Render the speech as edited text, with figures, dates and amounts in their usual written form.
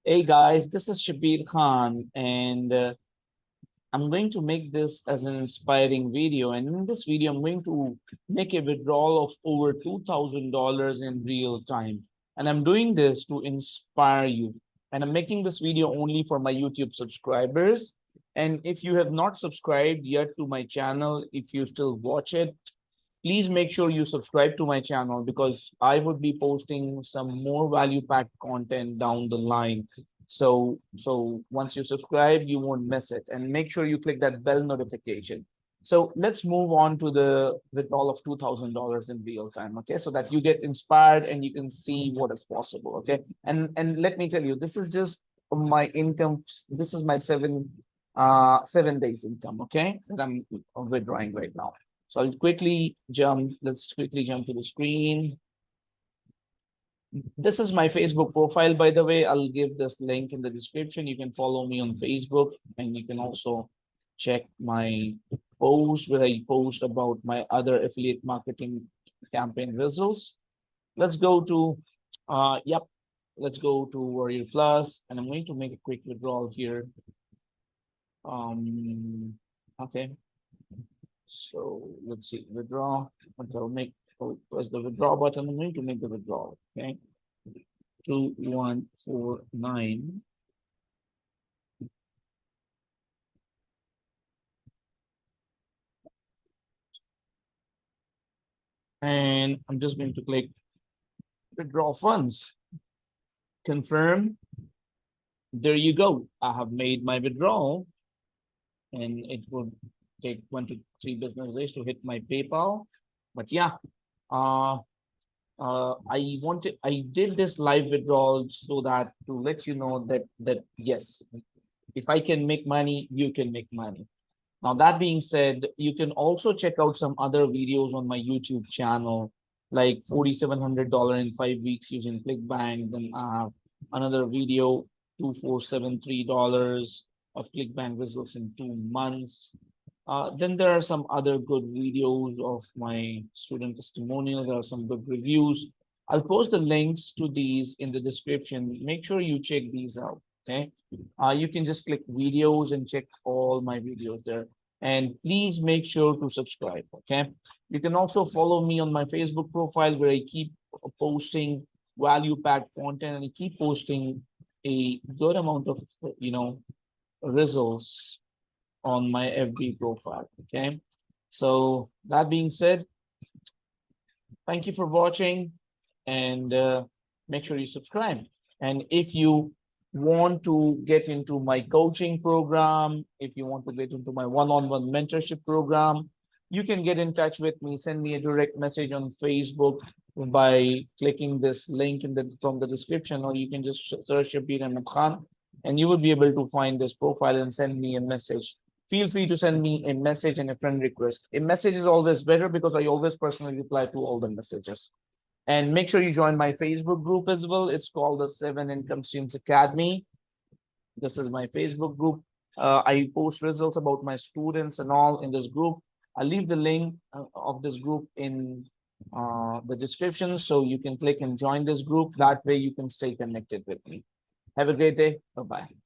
Hey guys, this is Shabir Khan, and I'm going to make this as an inspiring video. And in this video, I'm going to make a withdrawal of over $2,000 in real time. And I'm doing this to inspire you. And I'm making this video only for my YouTube subscribers. And if you have not subscribed yet to my channel, if you still watch it, please make sure you subscribe to my channel because I would be posting some more value-packed content down the line. So once you subscribe, you won't miss it. And make sure you click that bell notification. So let's move on to the withdrawal of $2,000 in real time, okay? So that you get inspired and you can see what is possible, okay? And let me tell you, this is just my income. This is my 7 days income, okay? That I'm withdrawing right now. So I'll quickly jump. Let's quickly jump to the screen. This is my Facebook profile, by the way. I'll give this link in the description. You can follow me on Facebook, and you can also check my post where I post about my other affiliate marketing campaign results. Let's go to, let's go to Warrior Plus, and I'm going to make a quick withdrawal here. Okay. So let's see, withdraw. I'll press the withdraw button. I'm going to make the withdrawal. Okay. 2149. And I'm just going to click withdraw funds. Confirm. There you go. I have made my withdrawal. And it would take 1 to 3 business days to hit my PayPal. But yeah, I did this live withdrawal so that to let you know that yes, if I can make money, you can make money. Now that being said, you can also check out some other videos on my YouTube channel, like $4,700 in 5 weeks using ClickBank. Then I have another video, $2,473 of ClickBank results in 2 months. Then there are some other good videos of my student testimonials. There are some good reviews. I'll post the links to these in the description. Make sure you check these out, okay? You can just click videos and check all my videos there. And please make sure to subscribe, okay? You can also follow me on my Facebook profile where I keep posting value-packed content and I keep posting a good amount of, results on my FB profile, okay? So that being said, thank you for watching and make sure you subscribe. And if you want to get into my coaching program, if you want to get into my one-on-one mentorship program, you can get in touch with me. Send me a direct message on Facebook by clicking this link from the description, or you can just search Shabir Ahmed Khan and you will be able to find this profile and send me a message. Feel free to send me a message and a friend request. A message is always better because I always personally reply to all the messages. And make sure you join my Facebook group as well. It's called the 7 Income Streams Academy. This is my Facebook group. I post results about my students and all in this group. I'll leave the link of this group in the description so you can click and join this group. That way you can stay connected with me. Have a great day. Bye-bye.